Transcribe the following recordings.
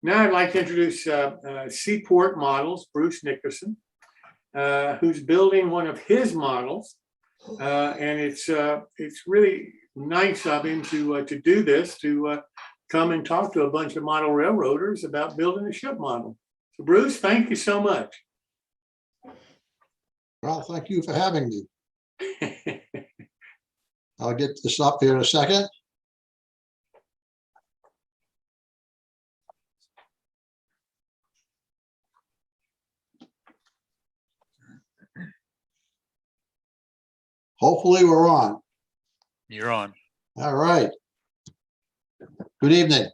Now I'd like to introduce Seaport Models, Bruce Nickerson, who's building one of his models, and it's really nice of him to do this, to come and talk to a bunch of model railroaders about building a ship model. So Bruce, thank you so much. Well, thank you for having me. I'll get this up here in a second. Hopefully we're on. You're on. All right. Good evening.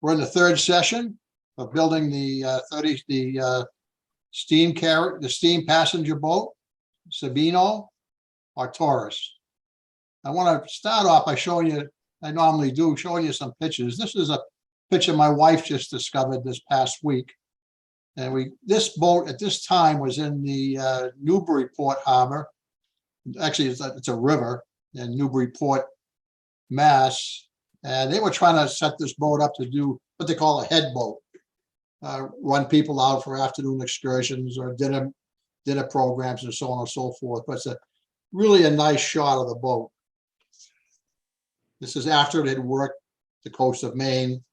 We're in the third session of building the steam passenger boat, Sabino or Taurus. I want to start off by showing you, I normally do, showing you some pictures. This is a picture my wife just discovered this past week. And this boat at this time was in the Newburyport Harbor. Actually, it's a river in Newburyport, Mass. And they were trying to set this boat up to do what they call a head boat, run people out for afternoon excursions or dinner programs and so on and so forth. But it's really a nice shot of the boat. This is after it had worked the coast of Maine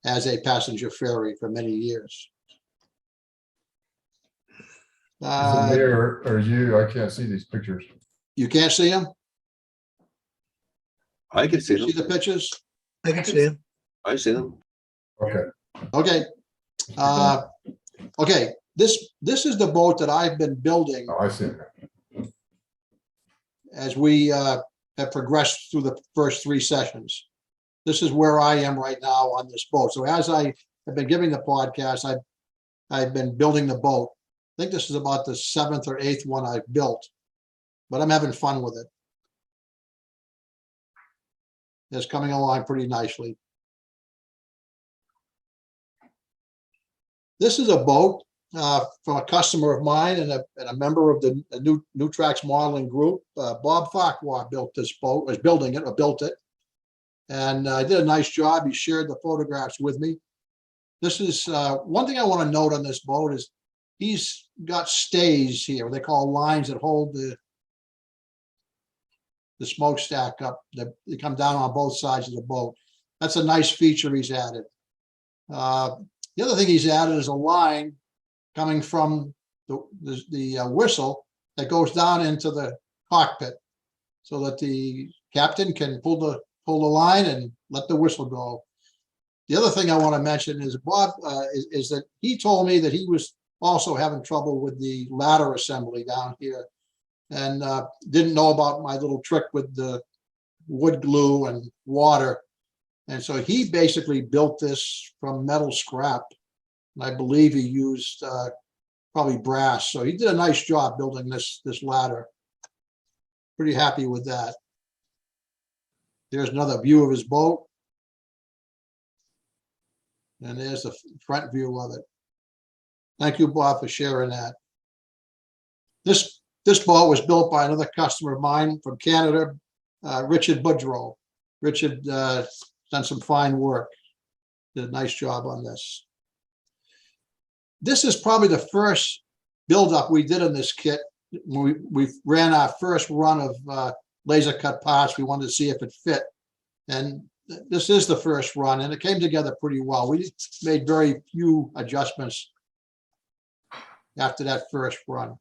as a passenger ferry for many years. Is it me or you? I can't see these pictures. You can't see them? I can see them. See the pictures? I can see him. I see them. Okay. Okay. Okay. This is the boat that I've been building Oh, I see it. as we have progressed through the first three sessions. This is where I am right now on this boat. So as I have been giving the podcast, I've been building the boat. I think this is about the 7th or 8th one I've built, but I'm having fun with it. It's coming along pretty nicely. This is a boat from a customer of mine and a member of the New Tracks modeling group. Bob Farquhar built this boat, was building it or built it. And I did a nice job. He shared the photographs with me. This is one thing I want to note on this boat is he's got stays here. They call lines that hold the smokestack up. They come down on both sides of the boat. That's a nice feature he's added. The other thing he's added is a line coming from the whistle that goes down into the cockpit so that the captain can pull the line and let the whistle go. The other thing I want to mention is Bob is that he told me that he was also having trouble with the ladder assembly down here and didn't know about my little trick with the wood glue and water. And so he basically built this from metal scrap. And I believe he used probably brass. So he did a nice job building this ladder. Pretty happy with that. There's another view of his boat. And there's the front view of it. Thank you, Bob, for sharing that. This boat was built by another customer of mine from Canada, Richard Budrow. Richard done some fine work. Did a nice job on this. This is probably the first buildup we did in this kit. We ran our first run of laser cut parts. We wanted to see if it fit. And this is the first run, and it came together pretty well. We made very few adjustments after that first run.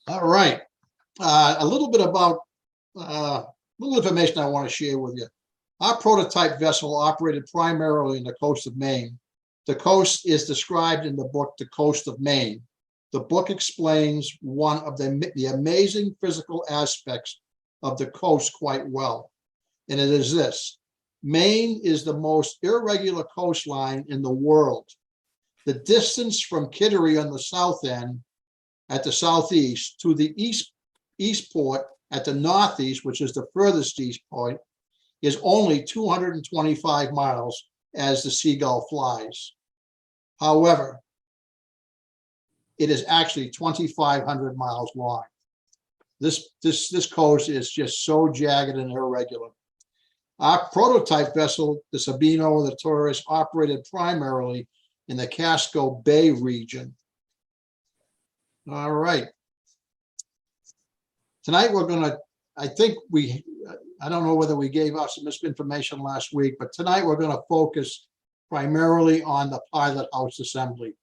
All right. A little bit about little information I want to share with you. Our prototype vessel operated primarily in the coast of Maine. The coast is described in the book, The Coast of Maine. The book explains one of the amazing physical aspects of the coast quite well. And it is this: Maine is the most irregular coastline in the world. The distance from Kittery on the south end at the southeast to the east port at the northeast, which is the furthest east point, is only 225 miles as the seagull flies. However, it is actually 2,500 miles long. This coast is just so jagged and irregular. Our prototype vessel, the Sabino, the Taurus, operated primarily in the Casco Bay region. All right. Tonight, we're gonna, I don't know whether we gave out some misinformation last week, but tonight we're gonna focus primarily on the pilot house assembly.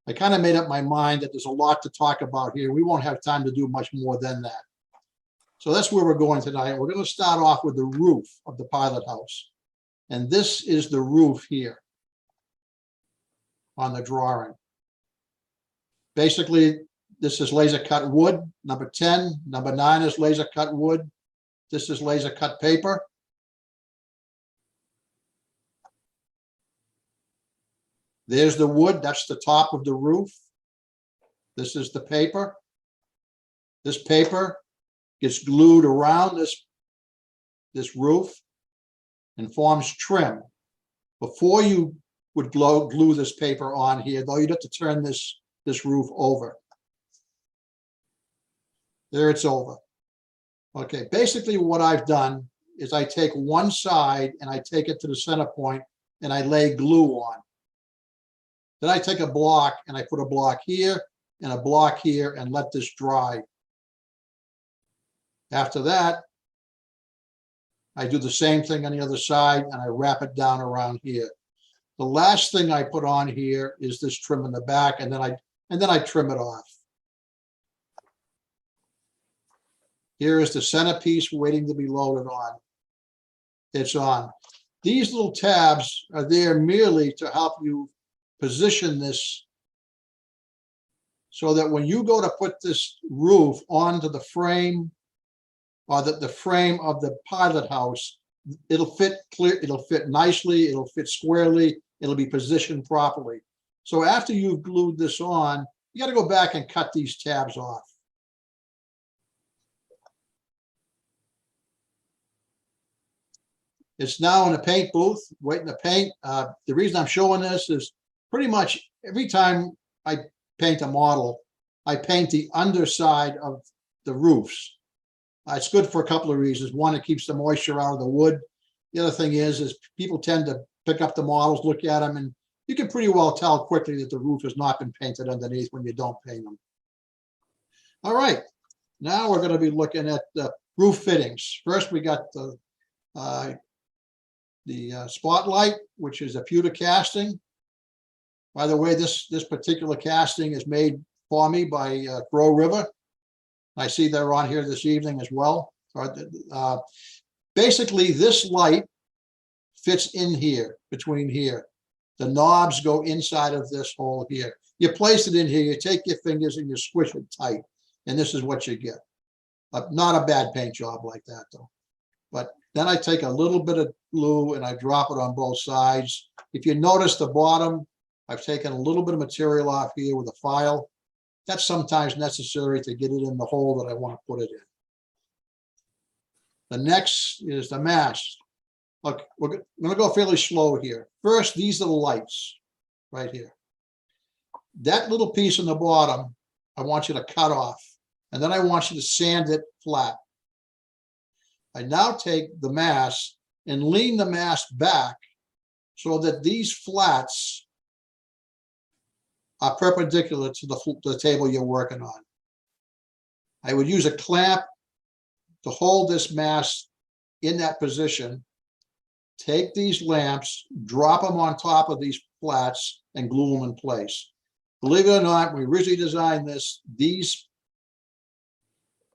I kind of made up my mind that there's a lot to talk about here. We won't have time to do much more than that. So that's where we're going tonight. We're going to start off with the roof of the pilot house. And this is the roof here on the drawing. Basically, this is laser cut wood, number 10. Number 9 is laser cut wood. This is laser cut paper. There's the wood, that's the top of the roof. This is the paper. This paper gets glued around this roof and forms trim. Before you would glue this paper on here, though, you'd have to turn this roof over. There, it's over. Okay, basically what I've done is I take one side and I take it to the center point and I lay glue on. Then I take a block and I put a block here and a block here and let this dry. After that, I do the same thing on the other side and I wrap it down around here. The last thing I put on here is this trim in the back, and then I trim it off. Here is the centerpiece waiting to be loaded on. It's on. These little tabs are there merely to help you position this so that when you go to put this roof onto the frame or the frame of the pilot house, it'll fit clear, it'll fit nicely, it'll fit squarely, it'll be positioned properly. So after you've glued this on, you got to go back and cut these tabs off. It's now in a paint booth, waiting to paint. The reason I'm showing this is pretty much every time I paint a model, I paint the underside of the roofs. It's good for a couple of reasons. One, it keeps the moisture out of the wood. The other thing is people tend to pick up the models, look at them, and you can pretty well tell quickly that the roof has not been painted underneath when you don't paint them. All right, now we're going to be looking at the roof fittings. First, we got the spotlight, which is a pewter casting. By the way, this particular casting is made for me by Crow River. I see they're on here this evening as well. Basically, this light fits in here, between here. The knobs go inside of this hole here. You place it in here, you take your fingers and you squish it tight, and this is what you get. Not a bad paint job like that, though. But then I take a little bit of glue and I drop it on both sides. If you notice the bottom, I've taken a little bit of material off here with a file. That's sometimes necessary to get it in the hole that I want to put it in. The next is the mast. Look, we're going to go fairly slow here. First, these are the lights right here. That little piece on the bottom, I want you to cut off, and then I want you to sand it flat. I now take the mast and lean the mast back so that these flats are perpendicular to the table you're working on. I would use a clamp to hold this mast in that position. Take these lamps, drop them on top of these flats, and glue them in place. Believe it or not, when we originally designed this, these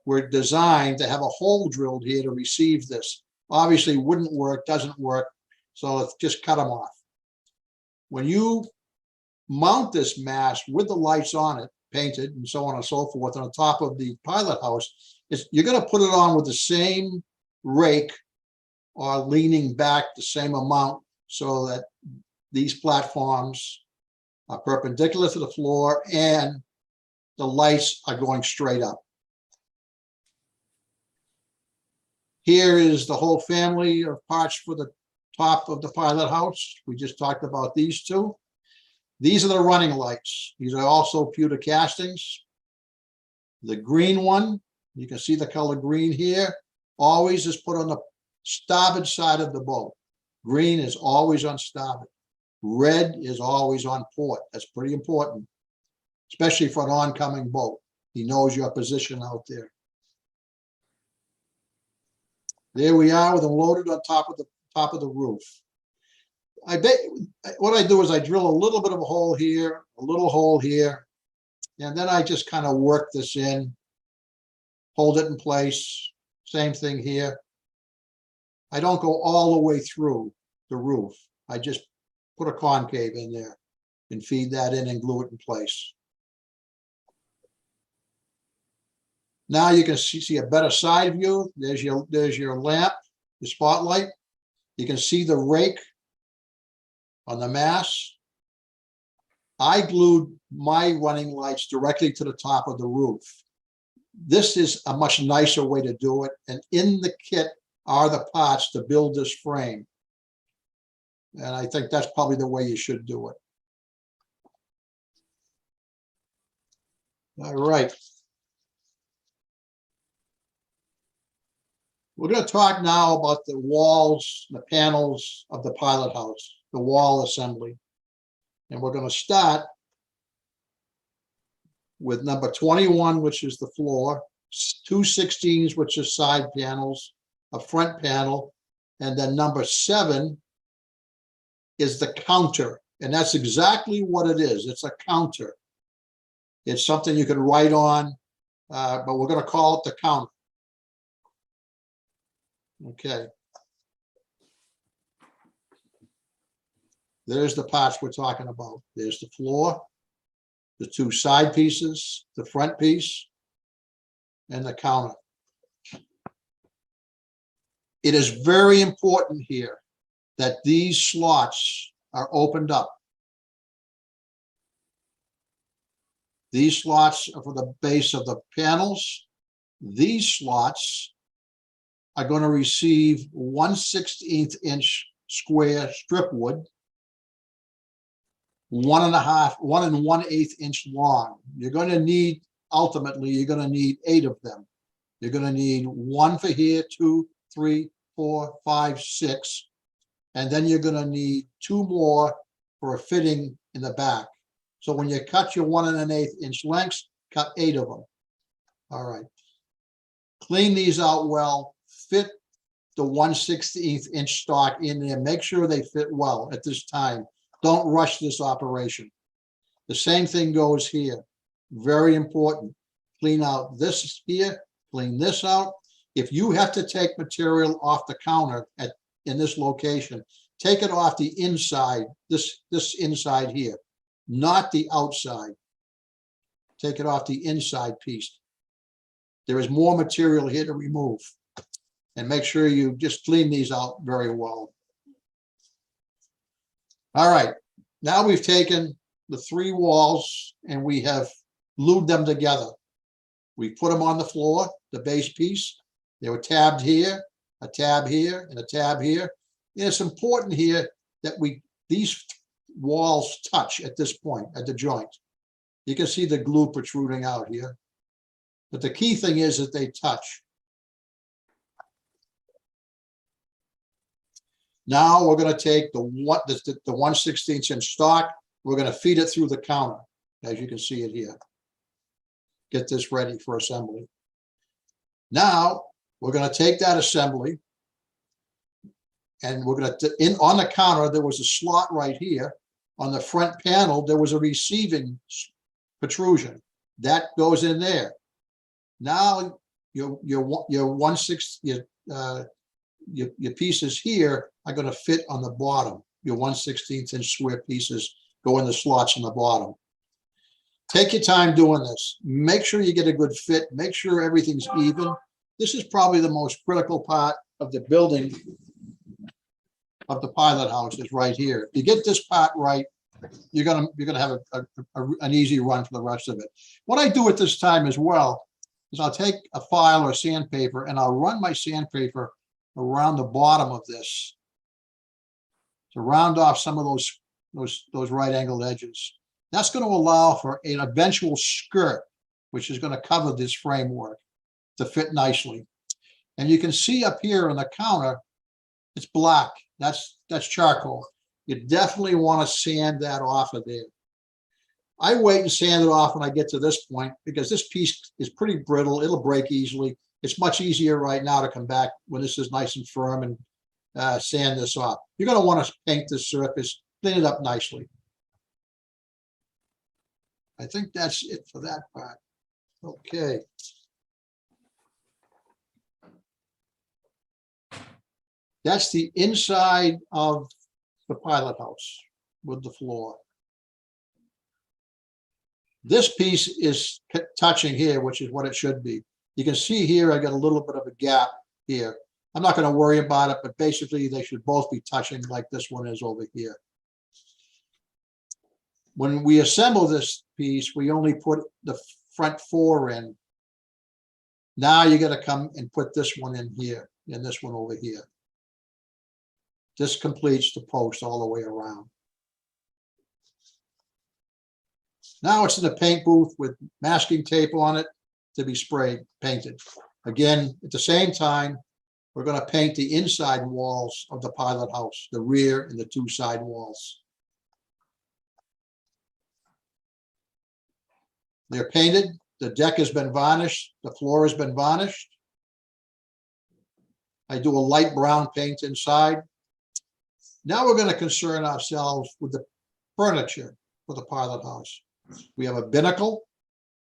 were designed to have a hole drilled here to receive this. Obviously, wouldn't work, doesn't work, so let's just cut them off. When you mount this mast with the lights on it, painted and so on and so forth, on the top of the pilot house, you're going to put it on with the same rake or leaning back the same amount so that these platforms are perpendicular to the floor and the lights are going straight up. Here is the whole family of parts for the top of the pilot house. We just talked about these two. These are the running lights. These are also pewter castings. The green one, you can see the color green here, always is put on the starboard side of the boat. Green is always on starboard. Red is always on port. That's pretty important, especially for an oncoming boat. He knows your position out there. There we are with them loaded on top of the roof. I bet what I do is I drill a little bit of a hole here, a little hole here, and then I just kind of work this in, hold it in place. Same thing here. I don't go all the way through the roof. I just put a concave in there and feed that in and glue it in place. Now you can see a better side view. There's your lamp, the spotlight. You can see the rake on the mast. I glued my running lights directly to the top of the roof. This is a much nicer way to do it. And in the kit are the parts to build this frame. And I think that's probably the way you should do it. All right. We're going to talk now about the walls, the panels of the pilot house, the wall assembly. And we're going to start with number 21, which is the floor, 2/16, which is side panels, a front panel, and then number 7 is the counter. And that's exactly what it is. It's a counter. It's something you can write on, but we're going to call it the counter. Okay. There's the parts we're talking about. There's the floor, the 2 side pieces, the front piece, and the counter. It is very important here that these slots are opened up. These slots are for the base of the panels. These slots are going to receive 1/16 inch square strip wood, 1 1/8 inch long. You're going to need, ultimately, you're going to need 8 of them. You're going to need 1 for here, 2, 3, 4, 5, 6. And then you're going to need 2 more for a fitting in the back. So when you cut your 1 1/8 inch lengths, cut 8 of them. All right. Clean these out well. Fit the 1/16 inch stock in there. Make sure they fit well at this time. Don't rush this operation. The same thing goes here. Very important. Clean out this here. Clean this out. If you have to take material off the counter in this location, take it off the inside, this inside here, not the outside. Take it off the inside piece. There is more material here to remove. And make sure you just clean these out very well. All right, now we've taken the 3 walls and we have glued them together. We put them on the floor, the base piece. They were tabbed here, a tab here, and a tab here. And it's important here that these walls touch at this point, at the joint. You can see the glue protruding out here. But the key thing is that they touch. Now we're going to take the 1/16 inch stock. We're going to feed it through the counter, as you can see it here. Get this ready for assembly. Now we're going to take that assembly, and we're going to on the counter. There was a slot right here. On the front panel, there was a receiving protrusion that goes in there. Now your 1/16 your pieces here are going to fit on the bottom. Your 1/16 inch square pieces go in the slots on the bottom. Take your time doing this. Make sure you get a good fit. Make sure everything's even. This is probably the most critical part of the building of the pilot house is right here. If you get this part right, you're gonna have an easy run for the rest of it. What I do at this time as well is I'll take a file or sandpaper and I'll run my sandpaper around the bottom of this to round off some of those right angled edges. That's going to allow for an eventual skirt, which is going to cover this framework to fit nicely. And you can see up here on the counter, It's black. That's charcoal. You definitely want to sand that off of there. I wait and sand it off when I get to this point because this piece is pretty brittle. It'll break easily. It's much easier right now to come back when this is nice and firm and sand this off. You're going to want to paint this surface, clean it up nicely. I think that's it for that part. Okay. That's the inside of the pilot house with the floor. This piece is touching here, which is what it should be. You can see here, I got a little bit of a gap here. I'm not going to worry about it, but basically they should both be touching like this one is over here. When we assemble this piece, we only put the front four in. Now you got to come and put this one in here and this one over here. This completes the post all the way around. Now it's in the paint booth with masking tape on it to be painted. Again, at the same time, we're going to paint the inside walls of the pilot house, the rear and the two side walls. They're painted. The deck has been varnished. The floor has been varnished. I do a light brown paint inside. Now we're going to concern ourselves with the furniture for the pilot house. We have a binnacle,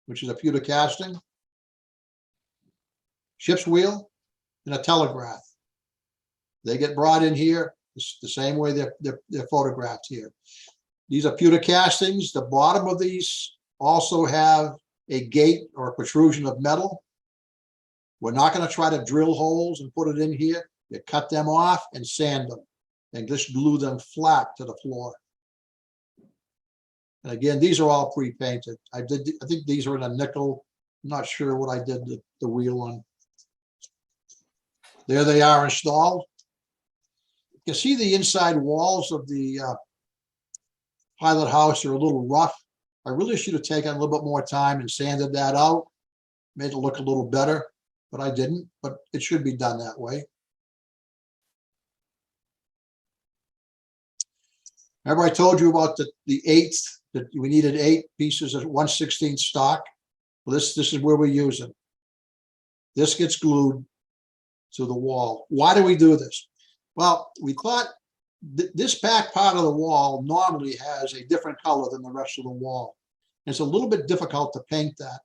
which is a pewter casting, ship's wheel, and a telegraph. They get brought in here the same way they're photographed here. These are pewter castings. The bottom of these also have a gate or a protrusion of metal. We're not going to try to drill holes and put it in here. You cut them off and sand them and just glue them flat to the floor. And again, these are all pre-painted. I think these are in a nickel. I'm not sure what I did the wheel on. There they are installed. You can see the inside walls of the pilot house are a little rough. I really should have taken a little bit more time and sanded that out, made it look a little better, but I didn't, but it should be done that way. Remember I told you about the eighth, that we needed 8 pieces of 1/16 stock? Well, this is where we use it. This gets glued to the wall. Why do we do this? Well, we thought this back part of the wall normally has a different color than the rest of the wall. It's a little bit difficult to paint that.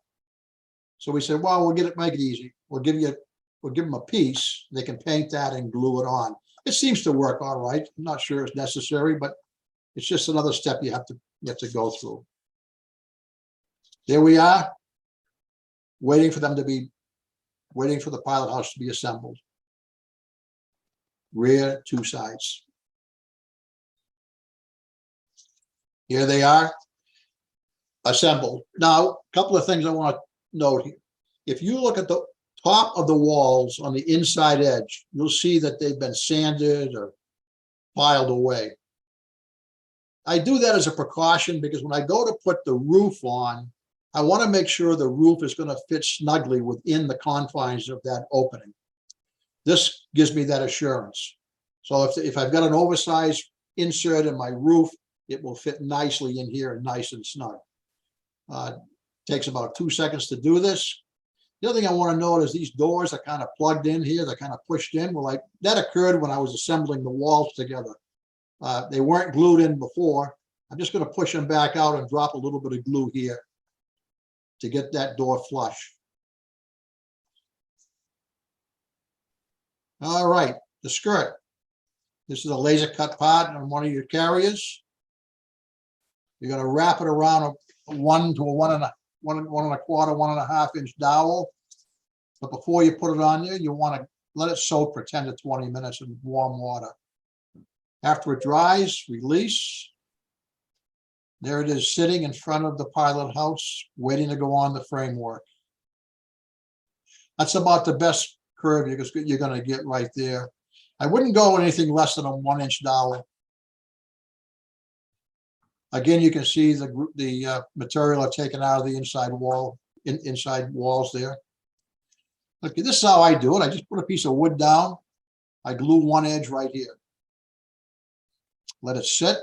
So we said, well, make it easy. We'll give them a piece. They can paint that and glue it on. It seems to work all right. I'm not sure it's necessary, but it's just another step you have to go through. There we are, waiting for the pilot house to be assembled. Rear, 2 sides. Here they are, assembled. Now, a couple of things I want to note here. If you look at the top of the walls on the inside edge, you'll see that they've been sanded or filed away. I do that as a precaution because when I go to put the roof on, I want to make sure the roof is going to fit snugly within the confines of that opening. This gives me that assurance. So if I've got an oversized insert in my roof, it will fit nicely in here and nice and snug. Takes about 2 seconds to do this. The other thing I want to note is these doors are kind of plugged in here. They're kind of pushed in. Well, that occurred when I was assembling the walls together. They weren't glued in before. I'm just going to push them back out and drop a little bit of glue here to get that door flush. All right, the skirt. This is a laser cut part on one of your carriers. You're going to wrap it around a 1 to a 1 1.25, 1.5 inch dowel. But before you put it on there, you want to let it soak for 10 to 20 minutes in warm water. After it dries, release. There it is sitting in front of the pilot house, waiting to go on the framework. That's about the best curve you're going to get right there. I wouldn't go anything less than a 1 inch dowel. Again, you can see the material I've taken out of the inside wall, inside walls there. Okay, this is how I do it. I just put a piece of wood down. I glue one edge right here. Let it sit.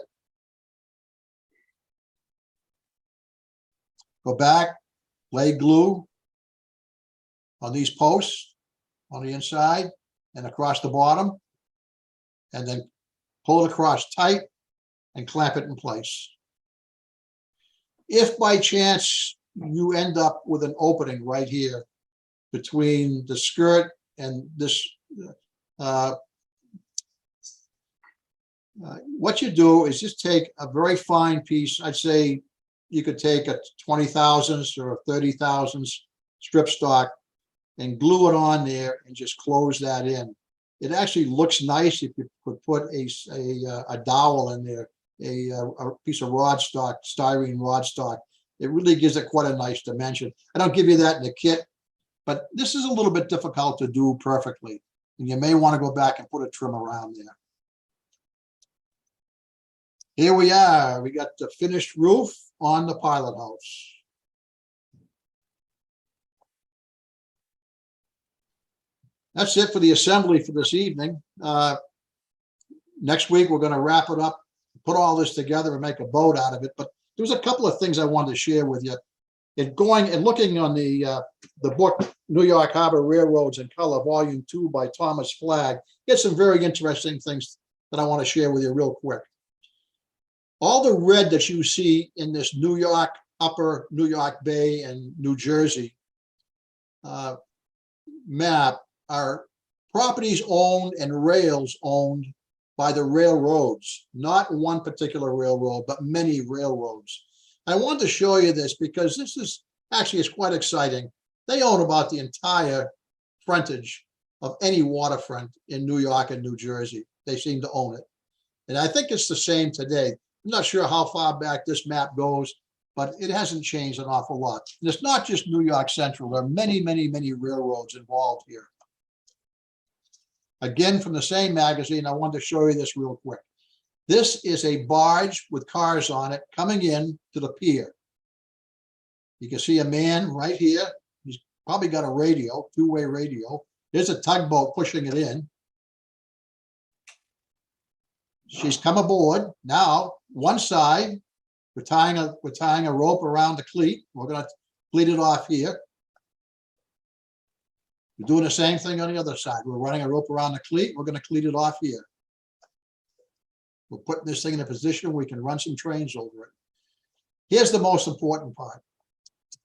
Go back, lay glue on these posts on the inside and across the bottom, and then pull it across tight and clamp it in place. If by chance you end up with an opening right here between the skirt and this, what you do is just take a very fine piece. I'd say you could take a 20 thousandths or a 30 thousandths strip stock and glue it on there and just close that in. It actually looks nice if you could put a dowel in there, a piece of rod stock, styrene rod stock. It really gives it quite a nice dimension. I don't give you that in the kit, but this is a little bit difficult to do perfectly. And you may want to go back and put a trim around there. Here we are. We got the finished roof on the pilot house. That's it for the assembly for this evening. Next week, we're going to wrap it up, put all this together and make a boat out of it. But there was a couple of things I wanted to share with you. Going and looking on the book, New York Harbor Railroads in Color, Volume 2 by Thomas Flagg, get some very interesting things that I want to share with you real quick. All the red that you see in this New York, Upper New York Bay and New Jersey map are properties owned and rails owned by the railroads, not one particular railroad, but many railroads. I want to show you this because this is actually is quite exciting. They own about the entire frontage of any waterfront in New York and New Jersey. They seem to own it. And I think it's the same today. I'm not sure how far back this map goes, but it hasn't changed an awful lot. And it's not just New York Central. There are many, many, many railroads involved here. Again, from the same magazine, I wanted to show you this real quick. This is a barge with cars on it coming in to the pier. You can see a man right here. He's probably got a radio, two-way radio. There's a tugboat pushing it in. She's come aboard. Now, one side, we're tying a rope around the cleat. We're going to cleat it off here. We're doing the same thing on the other side. We're running a rope around the cleat. We're going to cleat it off here. We're putting this thing in a position where we can run some trains over it. Here's the most important part.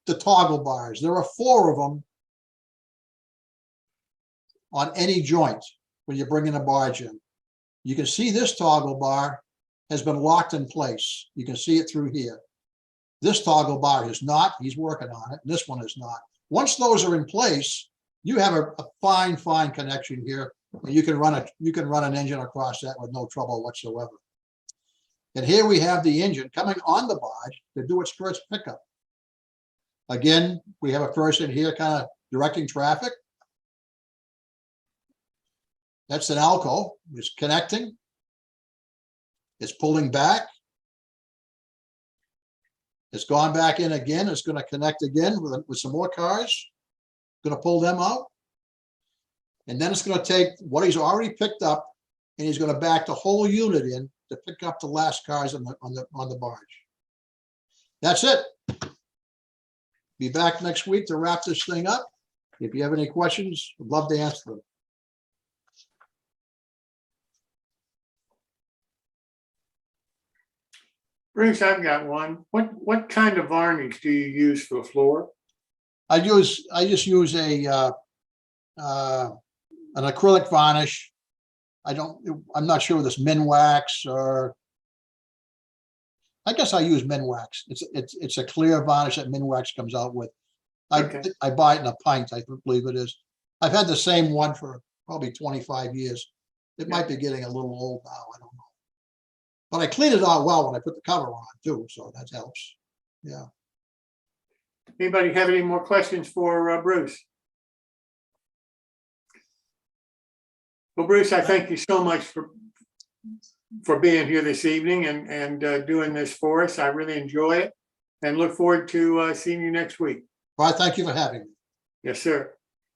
The toggle bars. There are 4 of them on any joint when you're bringing a barge in. You can see this toggle bar has been locked in place. You can see it through here. This toggle bar is not. He's working on it. This one is not. Once those are in place, you have a fine, fine connection here, and you can run an engine across that with no trouble whatsoever. And here we have the engine coming on the barge to do its first pickup. Again, we have a person here kind of directing traffic. That's an Alco. It's connecting. It's pulling back. It's gone back in again. It's going to connect again with some more cars. Going to pull them out. And then it's going to take what he's already picked up, and he's going to back the whole unit in to pick up the last cars on the barge. That's it. Be back next week to wrap this thing up. If you have any questions, I'd love to answer them. Bruce, I've got one. What kind of varnish do you use for the floor? I just use an acrylic varnish. I'm not sure if it's Minwax or I guess I use Minwax. It's a clear varnish that Minwax comes out with. I buy it in a pint, I believe it is. I've had the same one for probably 25 years. It might be getting a little old now, I don't know. But I clean it out well when I put the cover on too, so that helps. Yeah. Anybody have any more questions for Bruce? Well, Bruce, I thank you so much for being here this evening and doing this for us. I really enjoy it and look forward to seeing you next week. Well, thank you for having me. Yes, sir.